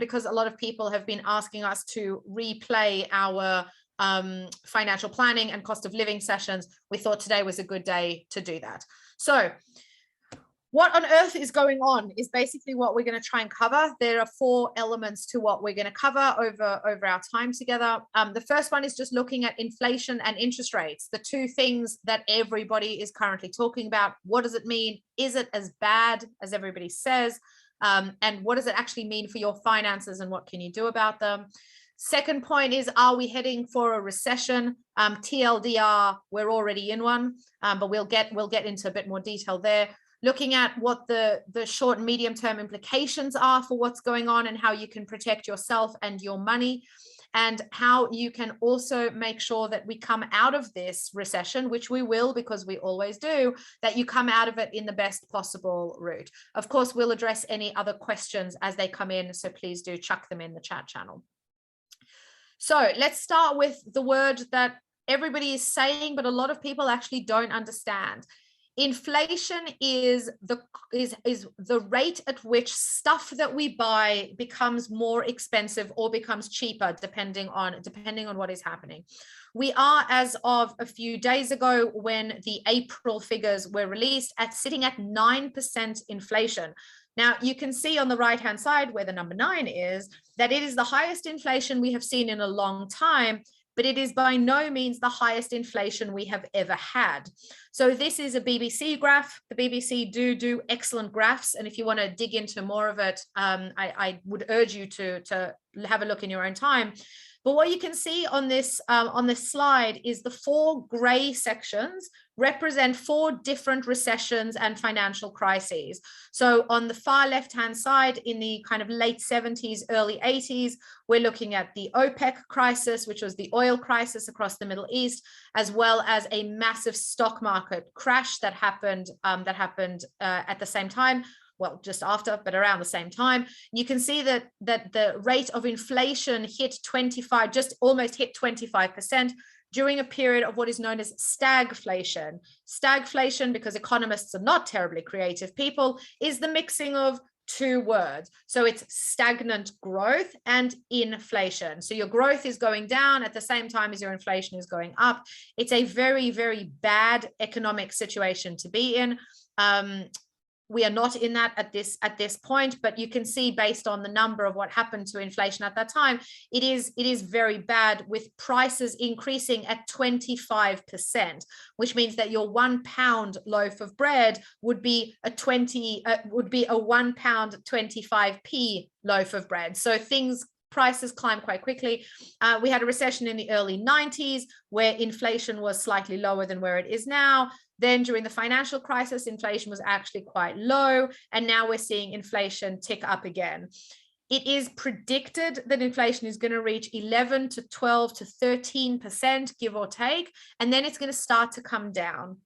because a lot of people have been asking us to replay our financial planning and cost of living sessions, we thought today was a good day to do that. So what on earth is going on is basically what we're going to try and cover. There are 4 elements to what we're going to cover over our time together. The first one is just looking at inflation and interest rates, the 2 things that everybody is currently talking about. What does it mean? Is it as bad as everybody says? And what does it actually mean for your finances, and what can you do about them? Second point is, are we heading for a recession? TLDR, we're already in one, but we'll get into a bit more detail there. Looking at what the short and medium term implications are for what's going on, and how you can protect yourself and your money, and how you can also make sure that we come out of this recession, which we will, because we always do, that you come out of it in the best possible route. Of course, we'll address any other questions as they come in, so please do chuck them in the chat channel. So let's start with the word that everybody is saying, but a lot of people actually don't understand. Inflation is the rate at which stuff that we buy becomes more expensive or becomes cheaper, depending on what is happening. We are, as of a few days ago, when the April figures were released, sitting at 9% inflation. Now, you can see on the right-hand side where the number 9 is, that it is the highest inflation we have seen in a long time, but it is by no means the highest inflation we have ever had. So this is a BBC graph. The BBC do excellent graphs, and if you want to dig into more of it, I would urge you to have a look in your own time. But what you can see on this slide is the 4 gray sections represent 4 different recessions and financial crises. So on the far left-hand side, in the kind of late 70s, early 80s, we're looking at the OPEC crisis, which was the oil crisis across the Middle East, as well as a massive stock market crash that happened at the same time. Well, just after, but around the same time. You can see that the rate of inflation just almost hit 25% during a period of what is known as stagflation. Stagflation, because economists are not terribly creative people, is the mixing of 2 words. So it's stagnant growth and inflation. So your growth is going down at the same time as your inflation is going up. It's a very, very bad economic situation to be in. We are not in that at this point, but you can see, based on the number of what happened to inflation at that time, it is very bad, with prices increasing at 25%, which means that your £1 loaf of bread would be a £1.25 loaf of bread. So prices climb quite quickly. We had a recession in the early 90s where inflation was slightly lower than where it is now. Then during the financial crisis, inflation was actually quite low, and now we're seeing inflation tick up again. It is predicted that inflation is going to reach 11 to 12 to 13%, give or take, and then it's going to start to come down.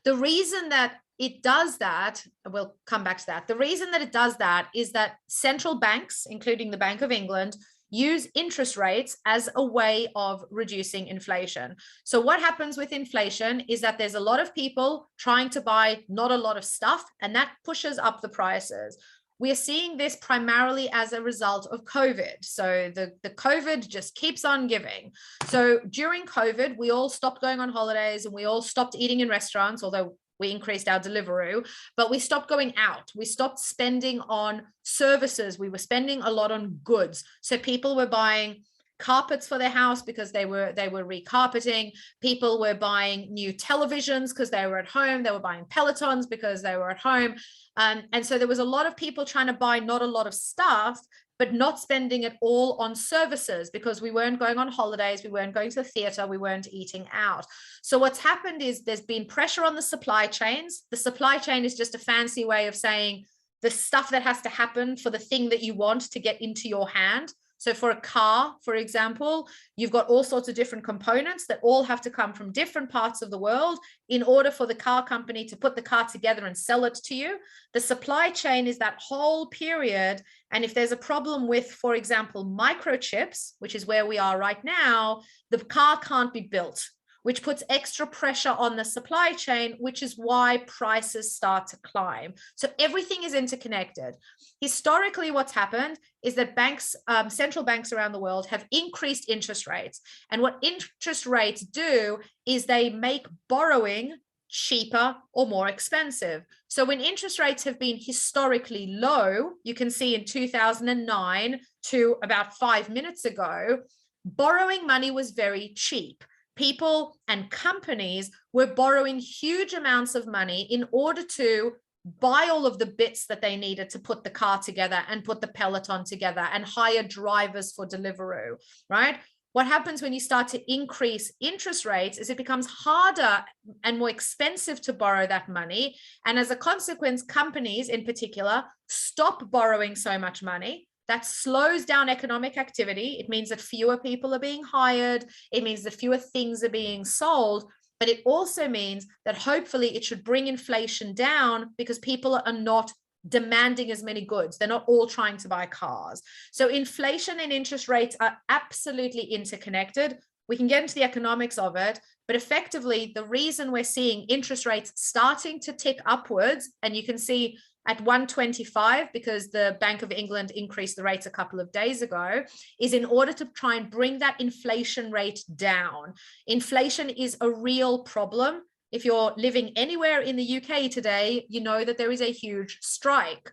The reason that it does that, we'll come back to that. The reason that it does that is that central banks, including the Bank of England, use interest rates as a way of reducing inflation. So what happens with inflation is that there's a lot of people trying to buy not a lot of stuff, and that pushes up the prices. We are seeing this primarily as a result of COVID. So the COVID just keeps on giving. So during COVID, we all stopped going on holidays and we all stopped eating in restaurants, although we increased our Deliveroo, but we stopped going out. We stopped spending on services. We were spending a lot on goods. So people were buying carpets for their house because they were recarpeting. People were buying new televisions because they were at home. They were buying Pelotons because they were at home. And so there was a lot of people trying to buy not a lot of stuff, but not spending it all on services, because we weren't going on holidays, we weren't going to the theater, we weren't eating out. So what's happened is there's been pressure on the supply chains. The supply chain is just a fancy way of saying the stuff that has to happen for the thing that you want to get into your hand. So for a car, for example, you've got all sorts of different components that all have to come from different parts of the world in order for the car company to put the car together and sell it to you. The supply chain is that whole period. And if there's a problem with, for example, microchips, which is where we are right now, the car can't be built, which puts extra pressure on the supply chain, which is why prices start to climb. So everything is interconnected. Historically, what's happened is that banks, central banks around the world have increased interest rates. And what interest rates do is they make borrowing cheaper or more expensive. So when interest rates have been historically low, you can see in 2009 to about 5 minutes ago, borrowing money was very cheap. People and companies were borrowing huge amounts of money in order to buy all of the bits that they needed to put the car together and put the peloton together and hire drivers for Deliveroo, right? What happens when you start to increase interest rates is it becomes harder and more expensive to borrow that money. And as a consequence, companies in particular stop borrowing so much money. That slows down economic activity. It means that fewer people are being hired. It means that fewer things are being sold. But it also means that hopefully it should bring inflation down because people are not demanding as many goods. They're not all trying to buy cars. So inflation and interest rates are absolutely interconnected. We can get into the economics of it, but effectively the reason we're seeing interest rates starting to tick upwards, and you can see at 125, because the Bank of England increased the rates a couple of days ago, is in order to try and bring that inflation rate down. Inflation is a real problem. If you're living anywhere in the UK today, you know that there is a huge strike.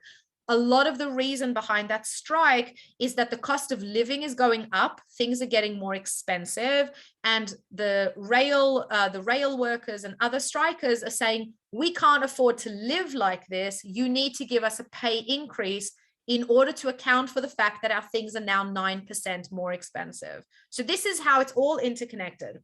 A lot of the reason behind that strike is that the cost of living is going up, things are getting more expensive, and the rail workers and other strikers are saying, we can't afford to live like this. You need to give us a pay increase in order to account for the fact that our things are now 9% more expensive. So this is how it's all interconnected.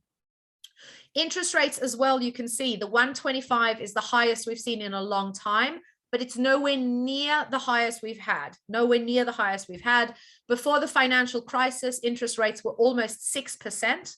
Interest rates as well, you can see the 125 is the highest we've seen in a long time, but it's nowhere near the highest we've had, nowhere near the highest we've had. Before the financial crisis, interest rates were almost 6%.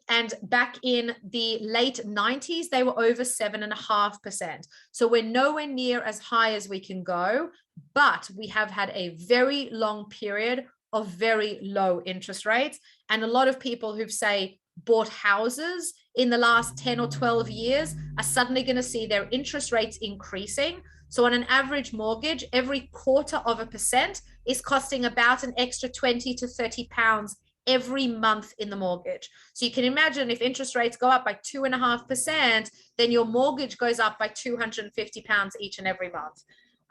And back in the late 90s, they were over 7.5%. So we're nowhere near as high as we can go, but we have had a very long period of very low interest rates. And a lot of people who've, say, bought houses in the last 10 or 12 years are suddenly going to see their interest rates increasing. So on an average mortgage, every 0.25% is costing about an extra 20 to 30 pounds every month in the mortgage. So you can imagine if interest rates go up by 2.5%, then your mortgage goes up by 250 pounds each and every month.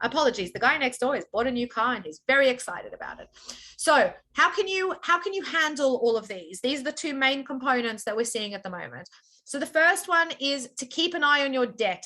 Apologies, the guy next door has bought a new car and he's very excited about it. So how can you handle all of these? These are the two main components that we're seeing at the moment. So the first one is to keep an eye on your debt.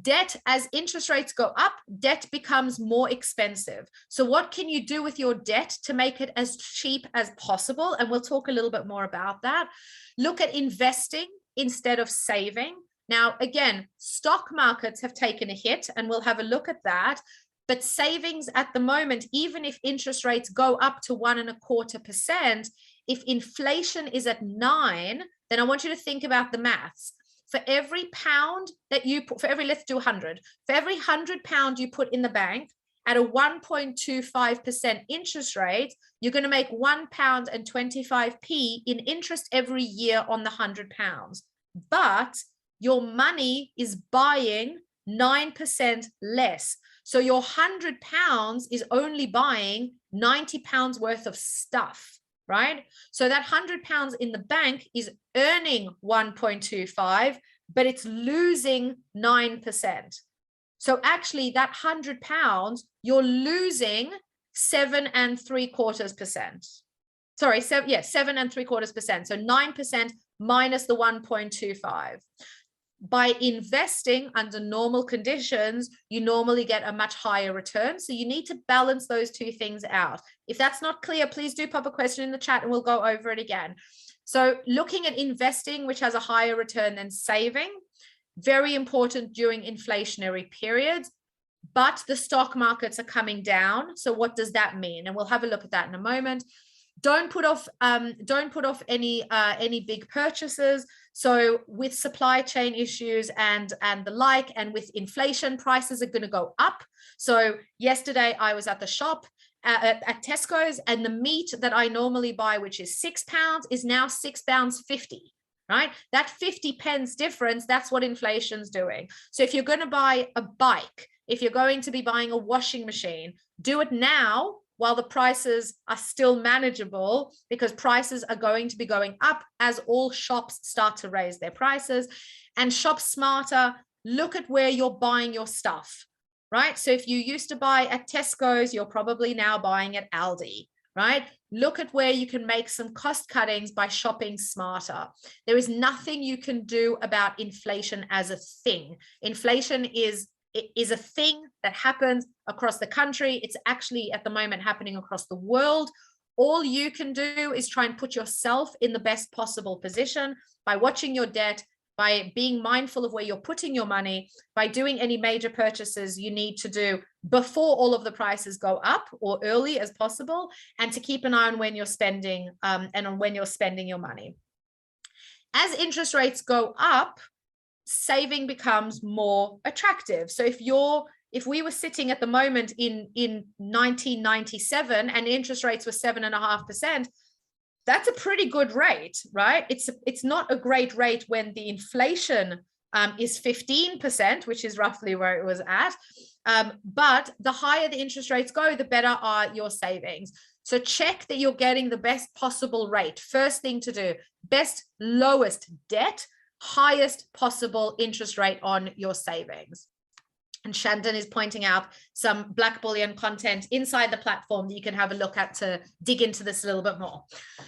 Debt, as interest rates go up, debt becomes more expensive. So what can you do with your debt to make it as cheap as possible? And we'll talk a little bit more about that. Look at investing instead of saving. Now, again, stock markets have taken a hit and we'll have a look at that. But savings at the moment, even if interest rates go up to 1.25%, if inflation is at 9, then I want you to think about the maths. For every pound that you put, let's do 100, for every £100 you put in the bank at a 1.25% interest rate, you're going to make £1.25 in interest every year on the £100. But your money is buying 9% less. So your £100 is only buying £90 worth of stuff, right? So that £100 in the bank is earning 1.25, but it's losing 9%. So actually that £100, you're losing 7.75%. Sorry, 7.75%. So 9% minus the 1.25. By investing under normal conditions, you normally get a much higher return. So you need to balance those two things out. If that's not clear, please do pop a question in the chat and we'll go over it again. So looking at investing, which has a higher return than saving, very important during inflationary periods, but the stock markets are coming down. So what does that mean? And we'll have a look at that in a moment. Don't put off any big purchases. So with supply chain issues and the like, and with inflation, prices are going to go up. So yesterday I was at the shop at Tesco's, and the meat that I normally buy, which is £6, is now £6.50. right? That 50 pence difference, that's what inflation's doing. So if you're going to buy a bike, if you're going to be buying a washing machine, do it now while the prices are still manageable, because prices are going to be going up as all shops start to raise their prices. And shop smarter, look at where you're buying your stuff, right? So if you used to buy at Tesco's, you're probably now buying at Aldi, right? Look at where you can make some cost cuttings by shopping smarter. There is nothing you can do about inflation as a thing. Inflation is a thing that happens across the country. It's actually at the moment happening across the world. All you can do is try and put yourself in the best possible position by watching your debt, by being mindful of where you're putting your money, by doing any major purchases you need to do before all of the prices go up or early as possible, and to keep an eye on when you're spending and on when you're spending your money. As interest rates go up, saving becomes more attractive. So if we were sitting at the moment in 1997 and interest rates were 7.5%, that's a pretty good rate, right? It's not a great rate when the inflation is 15%, which is roughly where it was at. But the higher the interest rates go, the better are your savings. So check that you're getting the best possible rate. First thing to do, best lowest debt, highest possible interest rate on your savings. And Shandon is pointing out some Blackbullion content inside the platform that you can have a look at to dig into this a little bit more.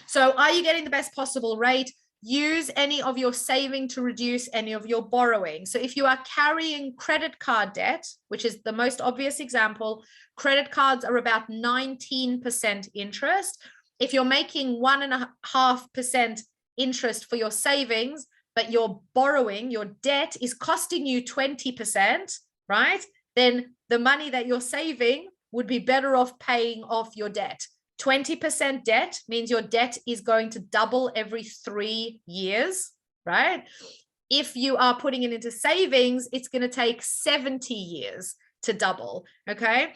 So are you getting the best possible rate? Use any of your saving to reduce any of your borrowing. So if you are carrying credit card debt, which is the most obvious example, credit cards are about 19% interest. If you're making 1.5% interest for your savings, but your borrowing, your debt is costing you 20%, right? Then the money that you're saving would be better off paying off your debt. 20% debt means your debt is going to double every 3 years, right? If you are putting it into savings, it's going to take 70 years to double, okay?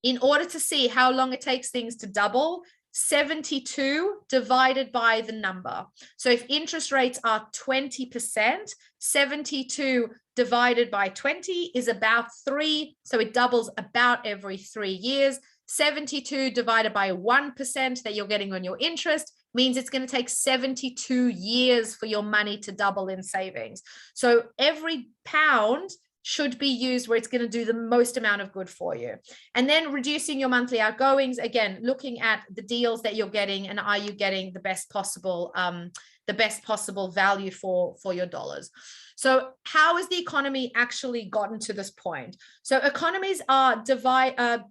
In order to see how long it takes things to double, 72 divided by the number. So if interest rates are 20%, 72 divided by 20 is about 3. So it doubles about every 3 years. 72 divided by 1% that you're getting on your interest means it's going to take 72 years for your money to double in savings. So every pound should be used where it's going to do the most amount of good for you. And then reducing your monthly outgoings, again, looking at the deals that you're getting and are you getting the best possible value for your dollars. So how has the economy actually gotten to this point? So economies are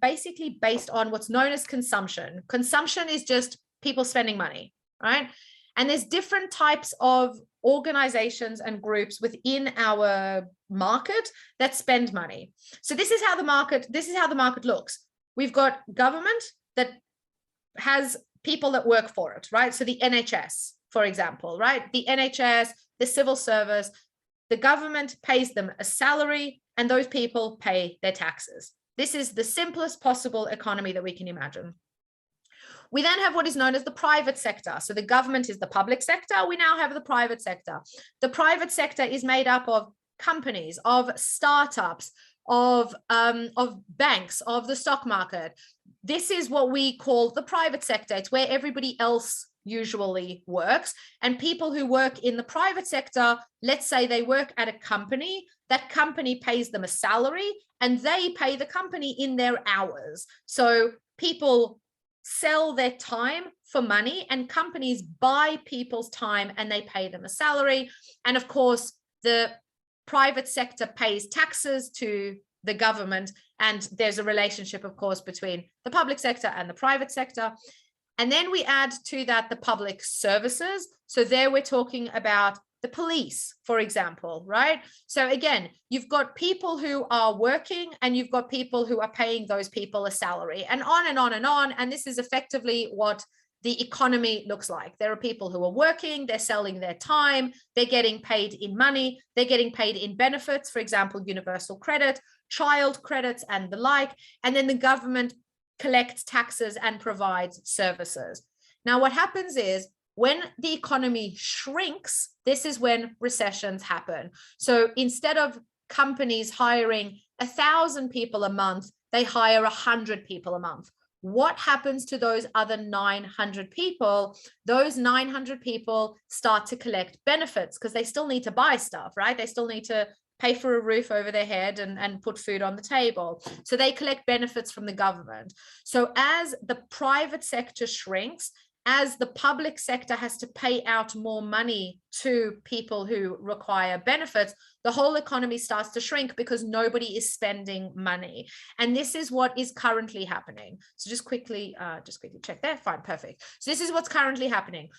basically based on what's known as consumption. Consumption is just people spending money, right? And there's different types of organizations and groups within our market that spend money. So this is how the market looks. We've got government that has people that work for it, right? So the NHS, for example, right? The NHS, the civil service, the government pays them a salary and those people pay their taxes. This is the simplest possible economy that we can imagine. We then have what is known as the private sector. So the government is the public sector. We now have the private sector. The private sector is made up of companies, of startups, of banks, of the stock market. This is what we call the private sector. It's where everybody else usually works. And people who work in the private sector, let's say they work at a company, that company pays them a salary and they pay the company in their hours. So people sell their time for money and companies buy people's time and they pay them a salary. And of course, the private sector pays taxes to the government. And there's a relationship, of course, between the public sector and the private sector. And then we add to that the public services. So there we're talking about the police, for example, right? So again, you've got people who are working and you've got people who are paying those people a salary, and on and on and on. And this is effectively what the economy looks like. There are people who are working, they're selling their time, they're getting paid in money, they're getting paid in benefits, for example, universal credit, child credits and the like. And then the government collects taxes and provides services. Now, what happens is When the economy shrinks, this is when recessions happen. So instead of companies hiring 1,000 people a month, they hire 100 people a month. What happens to those other 900 people? Those 900 people start to collect benefits because they still need to buy stuff, right? They still need to pay for a roof over their head and put food on the table. So they collect benefits from the government. So as the private sector shrinks, as the public sector has to pay out more money to people who require benefits, the whole economy starts to shrink because nobody is spending money. And this is what is currently happening. So just quickly check there. Fine, perfect. So this is what's currently happening.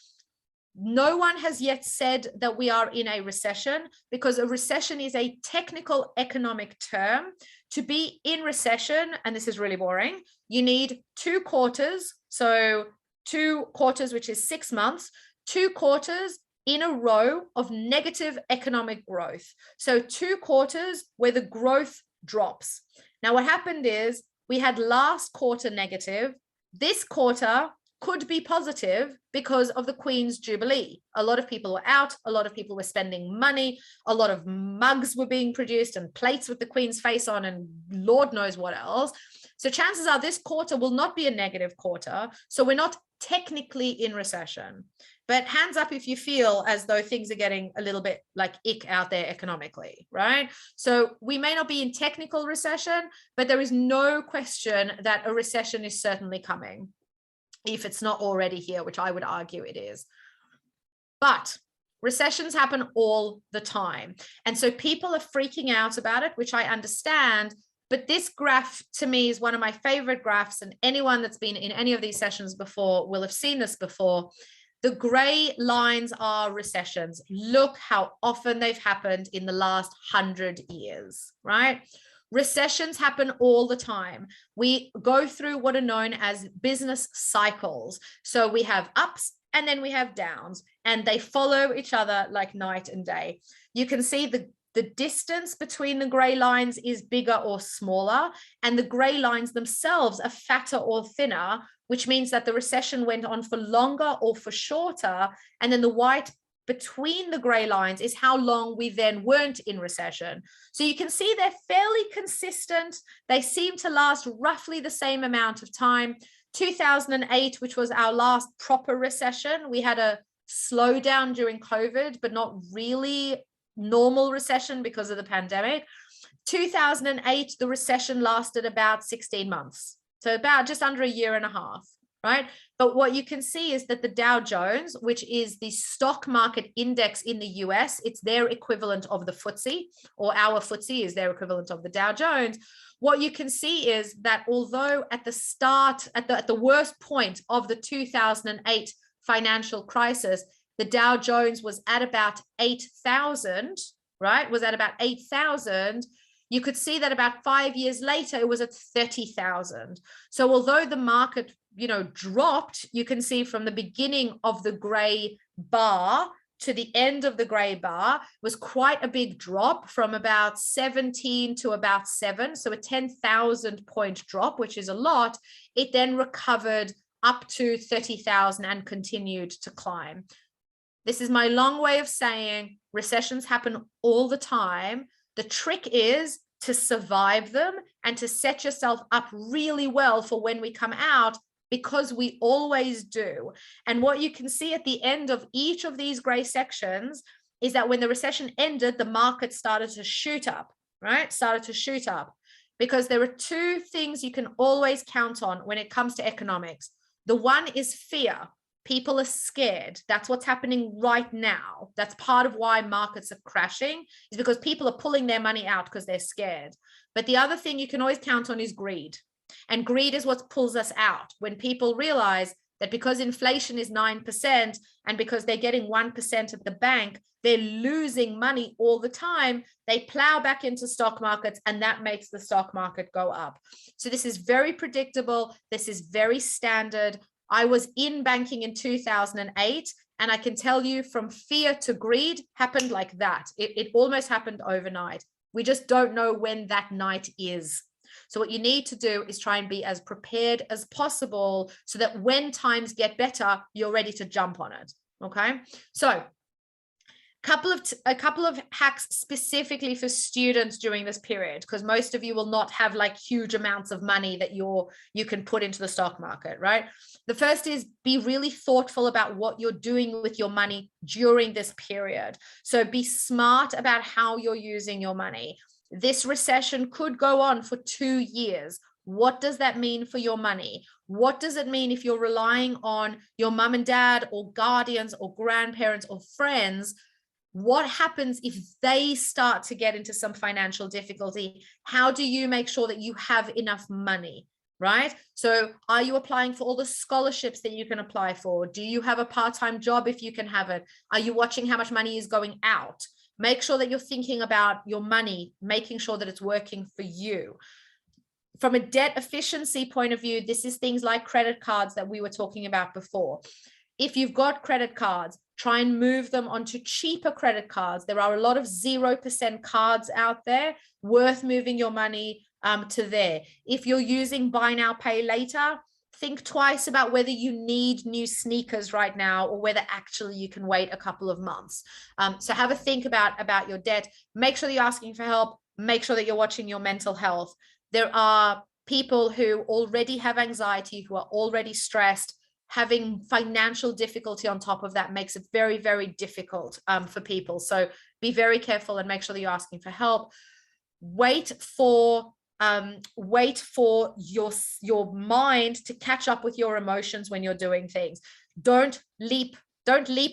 No one has yet said that we are in a recession, because a recession is a technical economic term. To be in recession, and this is really boring, you need 2 quarters. So 2 quarters, which is 6 months, 2 quarters in a row of negative economic growth. So 2 quarters where the growth drops. Now, what happened is we had last quarter negative. This quarter could be positive because of the Queen's Jubilee. A lot of people were out, a lot of people were spending money, a lot of mugs were being produced and plates with the Queen's face on and Lord knows what else. So chances are this quarter will not be a negative quarter. So we're not technically in recession. But hands up if you feel as though things are getting a little bit like ick out there economically, right? So we may not be in technical recession, but there is no question that a recession is certainly coming, if it's not already here, which I would argue it is. But recessions happen all the time. And so people are freaking out about it, which I understand. But this graph to me is one of my favorite graphs, and anyone that's been in any of these sessions before will have seen this before. The gray lines are recessions. Look how often they've happened in the last 100 years, right? Recessions happen all the time. We go through what are known as business cycles. So we have ups and then we have downs, and they follow each other like night and day. You can see the distance between the gray lines is bigger or smaller, and the gray lines themselves are fatter or thinner, which means that the recession went on for longer or for shorter. And then the white between the gray lines is how long we then weren't in recession. So you can see they're fairly consistent. They seem to last roughly the same amount of time. 2008, which was our last proper recession, we had a slowdown during COVID, but not really normal recession because of the pandemic. 2008, the recession lasted about 16 months. So about just under a year and a half, right? But what you can see is that the Dow Jones, which is the stock market index in the US, it's their equivalent of the FTSE, or our FTSE is their equivalent of the Dow Jones. What you can see is that although at the start, at the worst point of the 2008 financial crisis, the Dow Jones was at about 8,000, right? Was at about 8,000. You could see that about 5 years later, it was at 30,000. So although the market, dropped, you can see from the beginning of the gray bar to the end of the gray bar was quite a big drop from about 17 to about 7. So a 10,000 point drop, which is a lot. It then recovered up to 30,000 and continued to climb. This is my long way of saying recessions happen all the time. The trick is to survive them and to set yourself up really well for when we come out, because we always do. And what you can see at the end of each of these gray sections is that when the recession ended, the market started to shoot up, right? Started to shoot up, because there are 2 things you can always count on when it comes to economics. The one is fear. People are scared. That's what's happening right now. That's part of why markets are crashing, is because people are pulling their money out because they're scared. But the other thing you can always count on is greed. And greed is what pulls us out. When people realize that because inflation is 9% and because they're getting 1% at the bank, they're losing money all the time, they plow back into stock markets, and that makes the stock market go up. So this is very predictable. This is very standard. I was in banking in 2008, and I can tell you from fear to greed happened like that. It almost happened overnight. We just don't know when that night is. So what you need to do is try and be as prepared as possible so that when times get better, you're ready to jump on it. Okay, so a couple of hacks specifically for students during this period, because most of you will not have like huge amounts of money that you can put into the stock market, right? The first is be really thoughtful about what you're doing with your money during this period. So be smart about how you're using your money. This recession could go on for 2 years. What does that mean for your money? What does it mean if you're relying on your mum and dad or guardians or grandparents or friends? What happens if they start to get into some financial difficulty? How do you make sure that you have enough money, right? So are you applying for all the scholarships that you can apply for? Do you have a part-time job if you can have it? Are you watching how much money is going out? Make sure that you're thinking about your money, making sure that it's working for you. From a debt efficiency point of view, this is things like credit cards that we were talking about before. If you've got credit cards, try and move them onto cheaper credit cards. There are a lot of 0% cards out there, worth moving your money to there. If you're using buy now, pay later, think twice about whether you need new sneakers right now or whether actually you can wait a couple of months. So have a think about your debt. Make sure that you're asking for help. Make sure that you're watching your mental health. There are people who already have anxiety, who are already stressed. Having financial difficulty on top of that makes it very, very difficult for people. So be very careful and make sure that you're asking for help. Wait for your mind to catch up with your emotions when you're doing things. Don't leap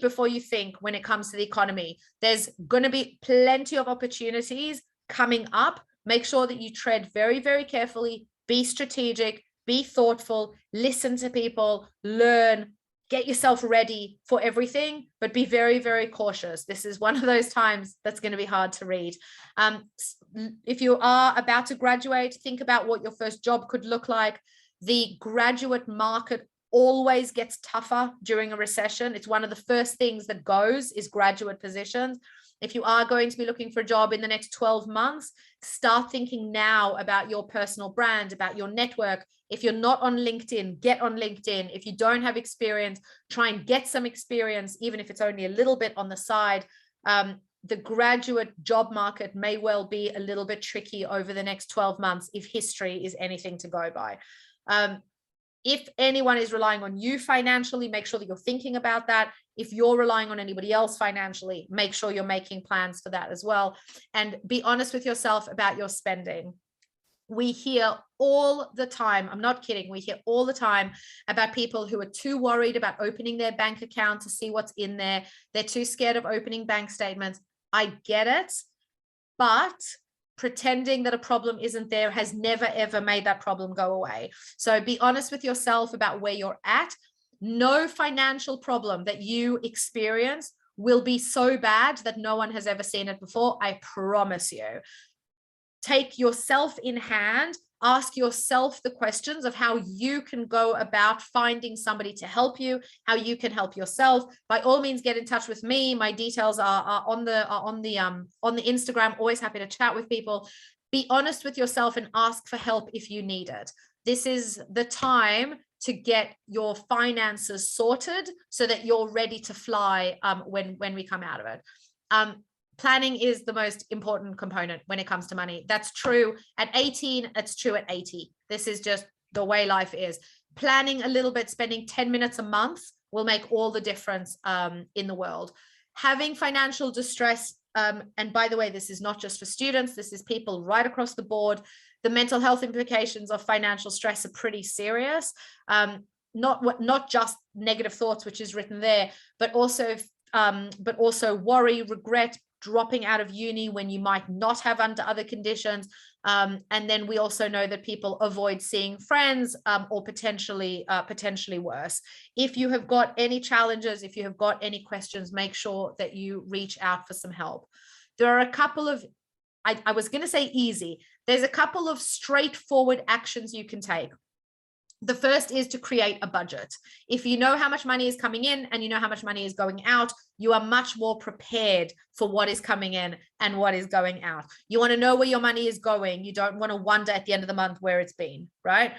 before you think when it comes to the economy. There's going to be plenty of opportunities coming up. Make sure that you tread very, very carefully, be strategic, be thoughtful, listen to people, learn, get yourself ready for everything, but be very, very cautious. This is one of those times that's going to be hard to read. If you are about to graduate, think about what your first job could look like. The graduate market always gets tougher during a recession. It's one of the first things that goes is graduate positions. If you are going to be looking for a job in the next 12 months, start thinking now about your personal brand, about your network. If you're not on LinkedIn, get on LinkedIn. If you don't have experience, try and get some experience, even if it's only a little bit on the side. The graduate job market may well be a little bit tricky over the next 12 months if history is anything to go by. If anyone is relying on you financially, make sure that you're thinking about that. If you're relying on anybody else financially, make sure you're making plans for that as well. And be honest with yourself about your spending. We hear all the time, I'm not kidding, we hear all the time about people who are too worried about opening their bank account to see what's in there. They're too scared of opening bank statements. I get it, but pretending that a problem isn't there has never, ever made that problem go away. So be honest with yourself about where you're at. No financial problem that you experience will be so bad that no one has ever seen it before. I promise you. Take yourself in hand, ask yourself the questions of how you can go about finding somebody to help you, how you can help yourself. By all means, get in touch with me. My details are on the Instagram. Always happy to chat with people. Be honest with yourself and ask for help if you need it. This is the time to get your finances sorted so that you're ready to fly when we come out of it. Planning is the most important component when it comes to money. That's true at 18, it's true at 80. This is just the way life is. Planning a little bit, spending 10 minutes a month will make all the difference in the world. Having financial distress, and by the way, this is not just for students, this is people right across the board. The mental health implications of financial stress are pretty serious. Not just negative thoughts, which is written there, but also worry, regret, dropping out of uni when you might not have under other conditions. And then we also know that people avoid seeing friends or potentially worse. If you have got any challenges, if you have got any questions, make sure that you reach out for some help. There are a couple of, I was going to say easy, there's a couple of straightforward actions you can take. The first is to create a budget. If you know how much money is coming in and you know how much money is going out, you are much more prepared for what is coming in and what is going out. You want to know where your money is going. You don't want to wonder at the end of the month where it's been, right?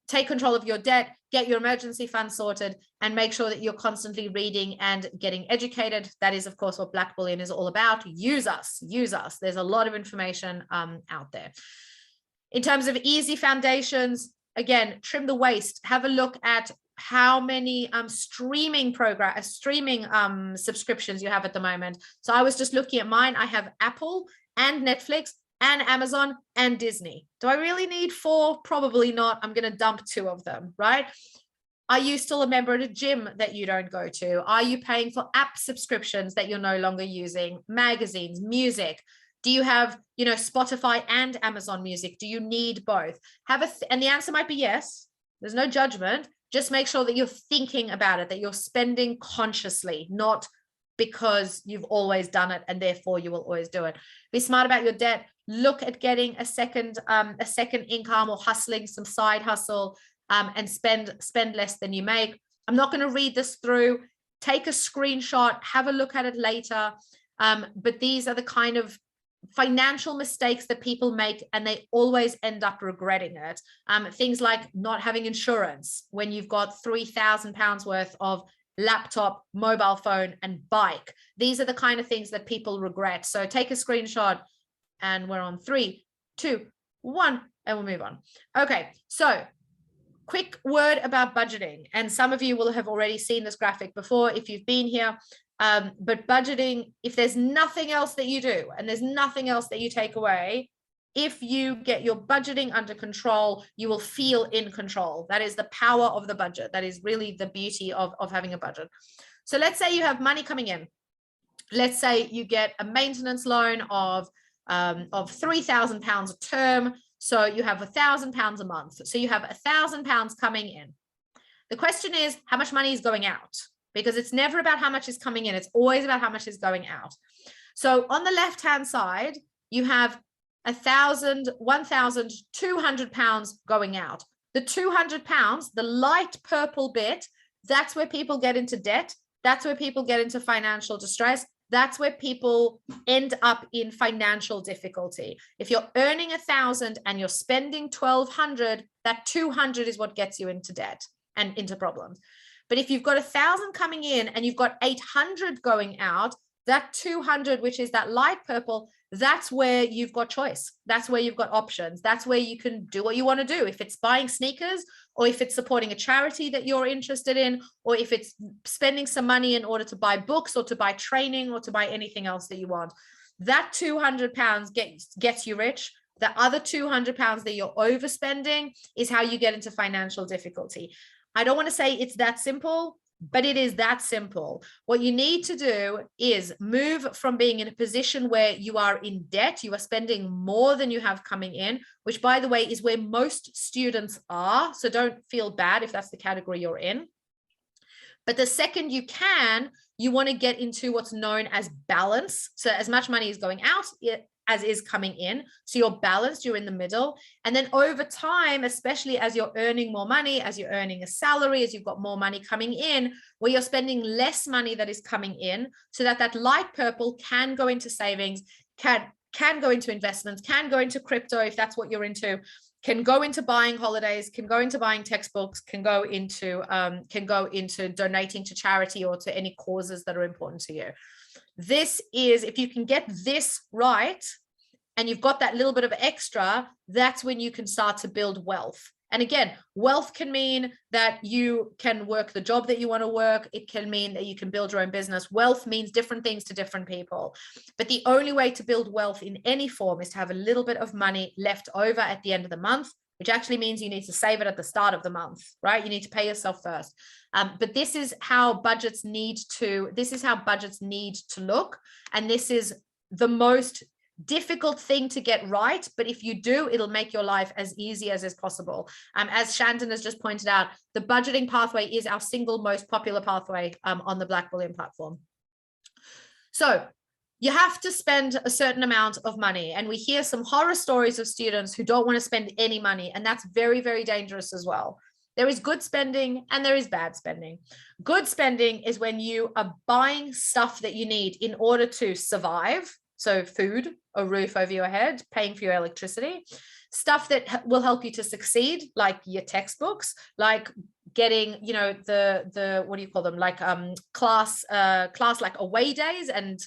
Take control of your debt, get your emergency fund sorted, and make sure that you're constantly reading and getting educated. That is, of course, what Blackbullion is all about. Use us, use us. There's a lot of information out there. In terms of easy foundations, again, trim the waste. Have a look at how many streaming subscriptions you have at the moment. So I was just looking at mine. I have Apple and Netflix and Amazon and Disney. Do I really need 4? Probably not. I'm going to dump 2 of them, right? Are you still a member at a gym that you don't go to? Are you paying for app subscriptions that you're no longer using? Magazines, music? Do you have, Spotify and Amazon Music? Do you need both? And the answer might be yes. There's no judgment. Just make sure that you're thinking about it, that you're spending consciously, not because you've always done it and therefore you will always do it. Be smart about your debt. Look at getting a second income or hustling some side hustle, and spend less than you make. I'm not going to read this through. Take a screenshot, have a look at it later. But these are the kind of financial mistakes that people make, and they always end up regretting it. Things like not having insurance when you've got £3,000 worth of laptop, mobile phone, and bike. These are the kind of things that people regret. So take a screenshot, and we're on 3, 2, 1, and we'll move on. Okay, so quick word about budgeting. And some of you will have already seen this graphic before if you've been here. But budgeting, if there's nothing else that you do and there's nothing else that you take away, if you get your budgeting under control, you will feel in control. That is the power of the budget. That is really the beauty of having a budget. So let's say you have money coming in. Let's say you get a maintenance loan of £3,000 a term. So you have £1,000 a month. So you have £1,000 coming in. The question is, how much money is going out? Because it's never about how much is coming in. It's always about how much is going out. So on the left-hand side, you have £1,200 going out. The £200, the light purple bit, that's where people get into debt. That's where people get into financial distress. That's where people end up in financial difficulty. If you're earning 1,000 and you're spending 1,200, that 200 is what gets you into debt and into problems. But if you've got 1,000 coming in and you've got 800 going out, that 200, which is that light purple, that's where you've got choice. That's where you've got options. That's where you can do what you want to do. If it's buying sneakers, or if it's supporting a charity that you're interested in, or if it's spending some money in order to buy books or to buy training or to buy anything else that you want, that £200 gets you rich. The other £200 that you're overspending is how you get into financial difficulty. I don't want to say it's that simple, but it is that simple. What you need to do is move from being in a position where you are in debt, you are spending more than you have coming in, which, by the way, is where most students are. So don't feel bad if that's the category you're in. But the second you can, you want to get into what's known as balance. So as much money is going out as is coming in. So you're balanced, you're in the middle. And then over time, especially as you're earning more money, as you're earning a salary, as you've got more money coming in, where you're spending less money that is coming in, so that that light purple can go into savings, can go into investments, can go into crypto if that's what you're into, can go into buying holidays, can go into buying textbooks, can go into donating to charity or to any causes that are important to you. This is, if you can get this right and you've got that little bit of extra, that's when you can start to build wealth. And again, wealth can mean that you can work the job that you want to work. It can mean that you can build your own business. Wealth means different things to different people. But the only way to build wealth in any form is to have a little bit of money left over at the end of the month, which actually means you need to save it at the start of the month, right? You need to pay yourself first. But this is how budgets need to look. And this is the most difficult thing to get right. But if you do, it'll make your life as easy as is possible. As Shandon has just pointed out, the budgeting pathway is our single most popular pathway on the Blackbullion platform. So you have to spend a certain amount of money. And we hear some horror stories of students who don't want to spend any money. And that's very, very dangerous as well. There is good spending and there is bad spending. Good spending is when you are buying stuff that you need in order to survive. So food, a roof over your head, paying for your electricity, stuff that will help you to succeed, like your textbooks, like getting, you know, the what do you call them, like class like away days and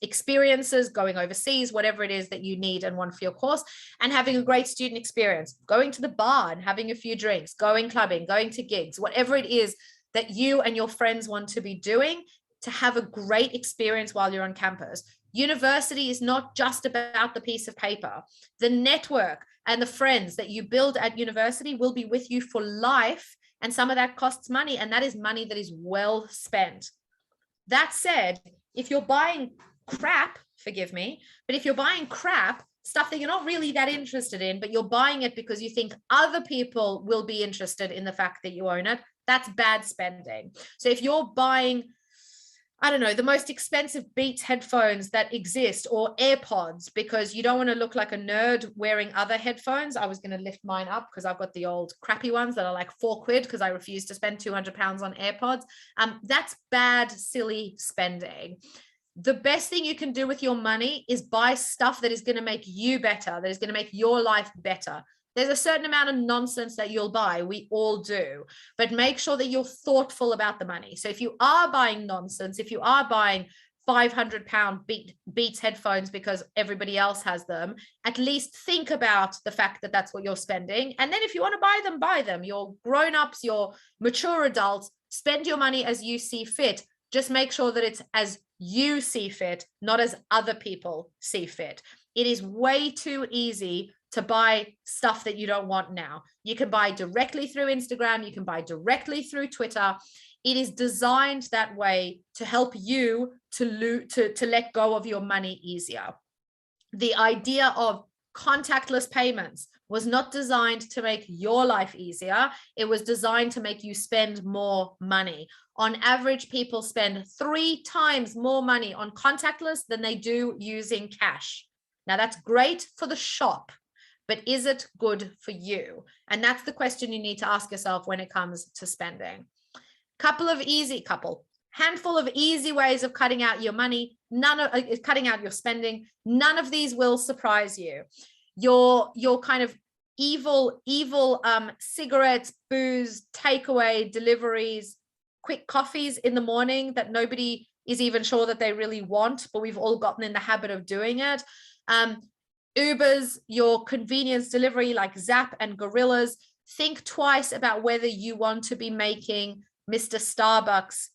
experiences, going overseas, whatever it is that you need and want for your course, and having a great student experience, going to the bar and having a few drinks, going clubbing, going to gigs, whatever it is that you and your friends want to be doing to have a great experience while you're on campus. University is not just about the piece of paper. The network and the friends that you build at university will be with you for life, and some of that costs money, and that is money that is well spent. That said, if you're buying crap, forgive me, but if you're buying crap, stuff that you're not really that interested in, but you're buying it because you think other people will be interested in the fact that you own it, that's bad spending. So if you're buying, I don't know, the most expensive Beats headphones that exist, or AirPods, because you don't want to look like a nerd wearing other headphones. I was going to lift mine up because I've got the old crappy ones that are like £4 because I refuse to spend £200 on AirPods. That's bad, silly spending. The best thing you can do with your money is buy stuff that is going to make you better, that is going to make your life better. There's a certain amount of nonsense that you'll buy. We all do, but make sure that you're thoughtful about the money. So if you are buying nonsense, if you are buying £500 Beats headphones because everybody else has them, at least think about the fact that that's what you're spending. And then if you want to buy them, buy them. You're grown-ups, you're mature adults, spend your money as you see fit. Just make sure that it's as you see fit, not as other people see fit. It is way too easy to buy stuff that you don't want now. You can buy directly through Instagram. You can buy directly through Twitter. It is designed that way to help you to let go of your money easier. The idea of contactless payments was not designed to make your life easier. It was designed to make you spend more money. On average, people spend 3 times more money on contactless than they do using cash. Now, that's great for the shop, but is it good for you? And that's the question you need to ask yourself when it comes to spending. Handful of easy ways of cutting out your money, cutting out your spending. None of these will surprise you. Your kind of evil cigarettes, booze, takeaway, deliveries, quick coffees in the morning that nobody is even sure that they really want, but we've all gotten in the habit of doing it. Ubers, your convenience delivery like Zap and Gorillas. Think twice about whether you want to be making Mr. Starbucks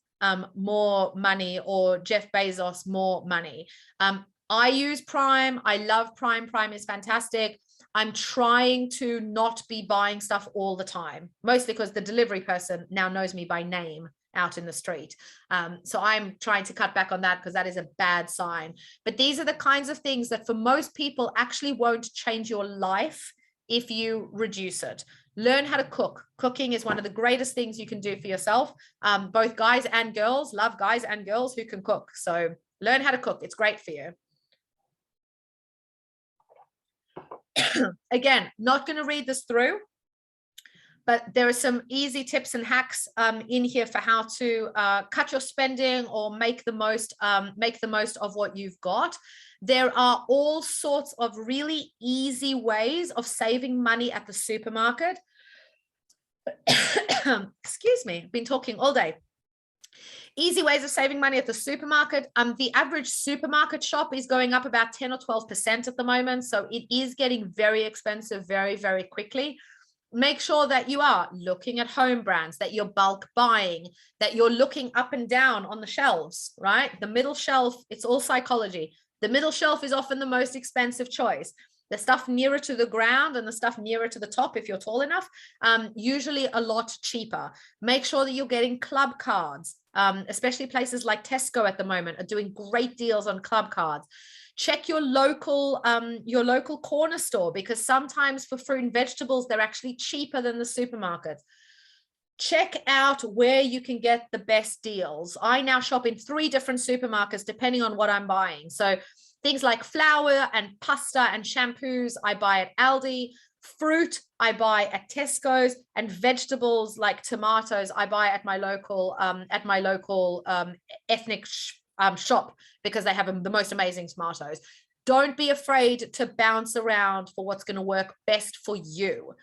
more money or Jeff Bezos more money. I use Prime. I love Prime. Prime is fantastic. I'm trying to not be buying stuff all the time, mostly because the delivery person now knows me by name out in the street. So I'm trying to cut back on that because that is a bad sign. But these are the kinds of things that for most people actually won't change your life if you reduce it. Learn how to cook. Cooking is one of the greatest things you can do for yourself. Both guys and girls love guys and girls who can cook. So learn how to cook. It's great for you. Again, not going to read this through, but there are some easy tips and hacks in here for how to cut your spending or make the most of what you've got. There are all sorts of really easy ways of saving money at the supermarket. Excuse me, I've been talking all day. Easy ways of saving money at the supermarket. The average supermarket shop is going up about 10 or 12% at the moment. So it is getting very expensive very, very quickly. Make sure that you are looking at home brands, that you're bulk buying, that you're looking up and down on the shelves, right? The middle shelf, it's all psychology. The middle shelf is often the most expensive choice. The stuff nearer to the ground and the stuff nearer to the top, if you're tall enough, usually a lot cheaper. Make sure that you're getting club cards, especially places like Tesco at the moment are doing great deals on club cards. Check your local corner store, because sometimes for fruit and vegetables, they're actually cheaper than the supermarket. Check out where you can get the best deals. I now shop in 3 different supermarkets depending on what I'm buying. So things like flour and pasta and shampoos, I buy at Aldi. Fruit I buy at Tesco's, and vegetables like tomatoes I buy at my local ethnic shop, because they have the most amazing tomatoes. Don't be afraid to bounce around for what's going to work best for you.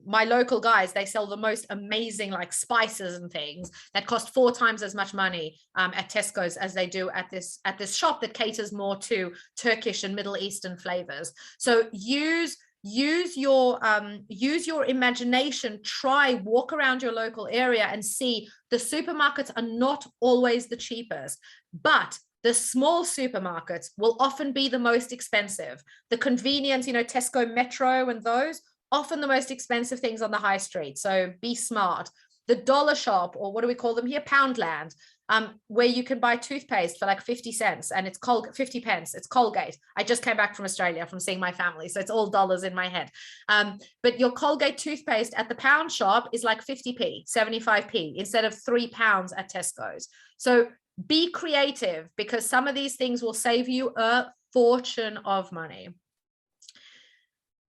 My local guys, they sell the most amazing like spices and things that cost 4 times as much money at Tesco's as they do at this shop that caters more to Turkish and Middle Eastern flavors. So use your imagination. Walk around your local area and see the supermarkets are not always the cheapest, but the small supermarkets will often be the most expensive. The convenience, Tesco Metro and those, often the most expensive things on the high street. So be smart. The dollar shop, or what do we call them here? Poundland, where you can buy toothpaste for like 50 cents and it's 50 pence. It's Colgate. I just came back from Australia from seeing my family, so it's all dollars in my head. But your Colgate toothpaste at the pound shop is like 50p, 75p instead of £3 at Tesco's. So be creative, because some of these things will save you a fortune of money.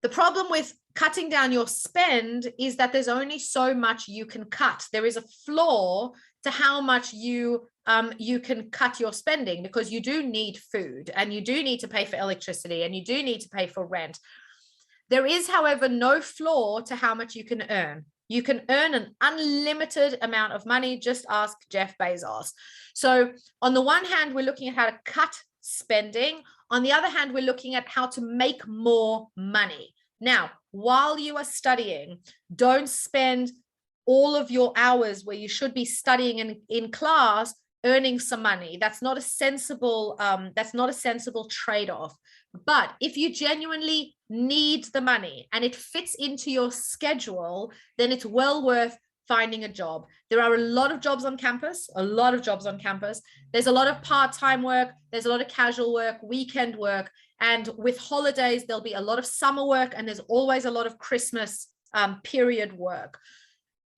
The problem with cutting down your spend is that there's only so much you can cut. There is a flaw to how much you can cut your spending, because you do need food and you do need to pay for electricity and you do need to pay for rent. There is, however, no flaw to how much you can earn. You can earn an unlimited amount of money. Just ask Jeff Bezos. So on the one hand, we're looking at how to cut spending. On the other hand, we're looking at how to make more money. Now, while you are studying, don't spend all of your hours where you should be studying in class earning some money. That's not a sensible trade-off. But if you genuinely need the money and it fits into your schedule, then it's well worth finding a job. There are a lot of jobs on campus, There's a lot of part-time work. There's a lot of casual work, weekend work. And with holidays, there'll be a lot of summer work, and there's always a lot of Christmas period work.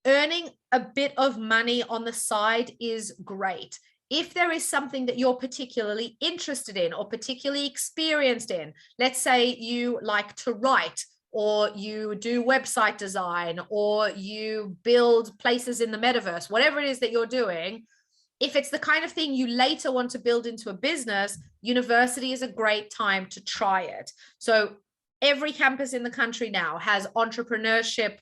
Earning a bit of money on the side is great. If there is something that you're particularly interested in or particularly experienced in, let's say you like to write, or you do website design, or you build places in the metaverse, whatever it is that you're doing, if it's the kind of thing you later want to build into a business, university is a great time to try it. So every campus in the country now has entrepreneurship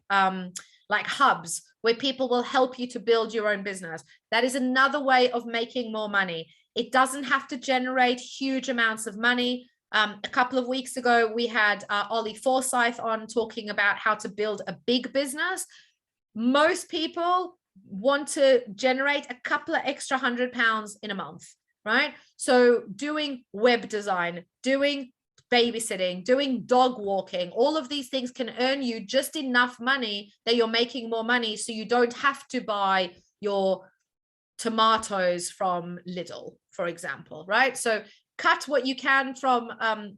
like hubs where people will help you to build your own business. That is another way of making more money. It doesn't have to generate huge amounts of money. A couple of weeks ago, we had Ollie Forsyth on talking about how to build a big business. Most people want to generate a couple of extra £100 in a month, right? So doing web design, doing babysitting, doing dog walking, all of these things can earn you just enough money that you're making more money, so you don't have to buy your tomatoes from Lidl, for example, right? So cut what you can from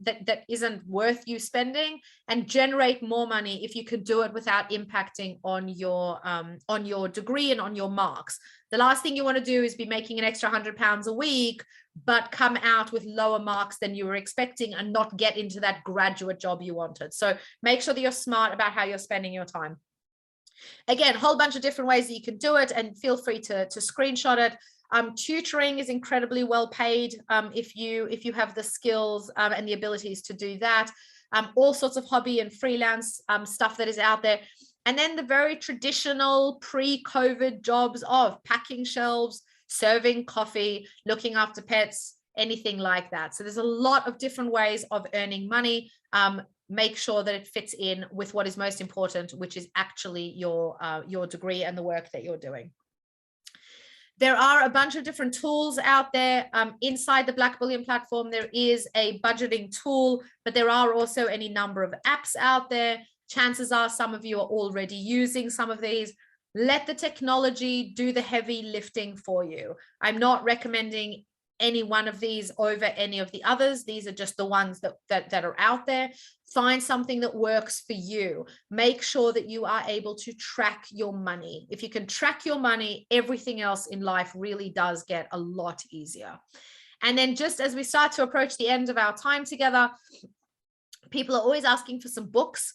that isn't worth you spending, and generate more money if you can do it without impacting on your degree and on your marks. The last thing you want to do is be making an extra £100 a week, but come out with lower marks than you were expecting and not get into that graduate job you wanted. So make sure that you're smart about how you're spending your time. Again, a whole bunch of different ways that you can do it, and feel free to screenshot it. Tutoring is incredibly well paid if you have the skills and the abilities to do that. All sorts of hobby and freelance stuff that is out there. And then the very traditional pre-COVID jobs of packing shelves, serving coffee, looking after pets, anything like that. So there's a lot of different ways of earning money. Make sure that it fits in with what is most important, which is actually your degree and the work that you're doing. There are a bunch of different tools out there. Inside the Blackbullion platform, there is a budgeting tool, but there are also any number of apps out there. Chances are some of you are already using some of these. Let the technology do the heavy lifting for you. I'm not recommending any one of these over any of the others. These are just the ones that are out there. Find something that works for you. Make sure that you are able to track your money. If you can track your money, everything else in life really does get a lot easier. And then just as we start to approach the end of our time together, people are always asking for some books.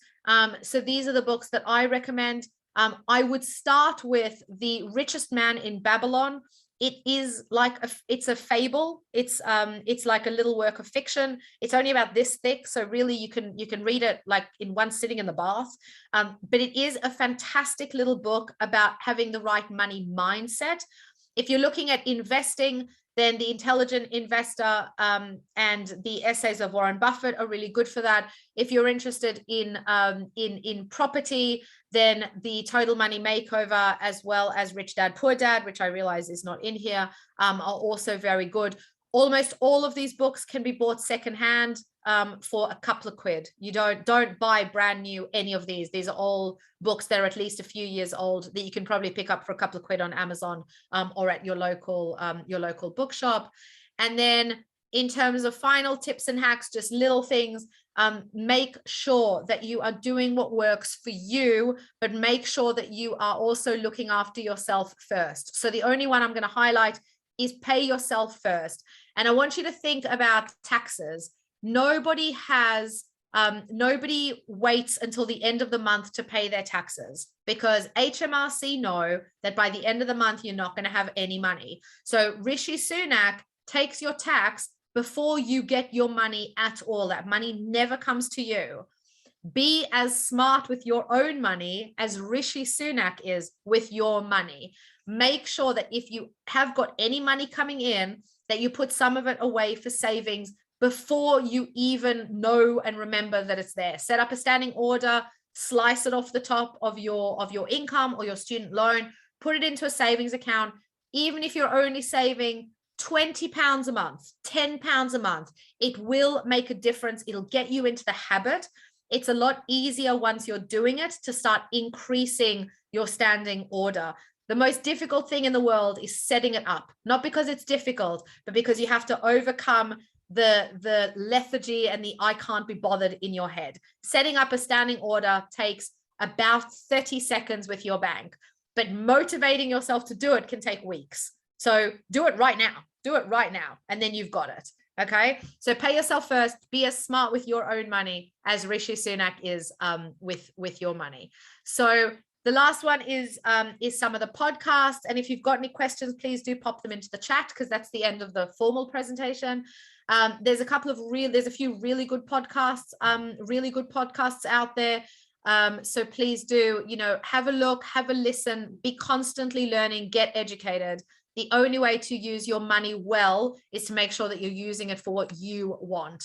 So these are the books that I recommend. I would start with The Richest Man in Babylon. It is like it's a fable. It's like a little work of fiction. It's only about this thick, so really you can read it like in one sitting in the bath. But it is a fantastic little book about having the right money mindset. If you're looking at investing, then The Intelligent Investor and the essays of Warren Buffett are really good for that. If you're interested in property, then The Total Money Makeover, as well as Rich Dad Poor Dad, which I realize is not in here, are also very good. Almost all of these books can be bought secondhand for a couple of quid. You don't buy brand new any of these. These are all books that are at least a few years old that you can probably pick up for a couple of quid on Amazon or at your local bookshop. And then in terms of final tips and hacks, just little things, make sure that you are doing what works for you, but make sure that you are also looking after yourself first. So the only one I'm going to highlight is pay yourself first. And I want you to think about taxes. Nobody waits until the end of the month to pay their taxes, because HMRC know that by the end of the month, you're not going to have any money. So Rishi Sunak takes your tax before you get your money at all. That money never comes to you. Be as smart with your own money as Rishi Sunak is with your money. Make sure that if you have got any money coming in, that you put some of it away for savings before you even know and remember that it's there. Set up a standing order, slice it off the top of your income or your student loan, put it into a savings account. Even if you're only saving £20 a month, £10 a month, it will make a difference. It'll get you into the habit. It's a lot easier once you're doing it to start increasing your standing order. The most difficult thing in the world is setting it up, not because it's difficult, but because you have to overcome the lethargy and the I can't be bothered in your head. Setting up a standing order takes about 30 seconds with your bank, but motivating yourself to do it can take weeks. So do it right now. Do it right now, and then you've got it. Okay, so pay yourself first. Be as smart with your own money as Rishi Sunak is with your money. So the last one is some of the podcasts, and if you've got any questions, please do pop them into the chat, because that's the end of the formal presentation. There's a few really good podcasts out there. So please do, have a look, have a listen, be constantly learning, get educated. The only way to use your money well is to make sure that you're using it for what you want.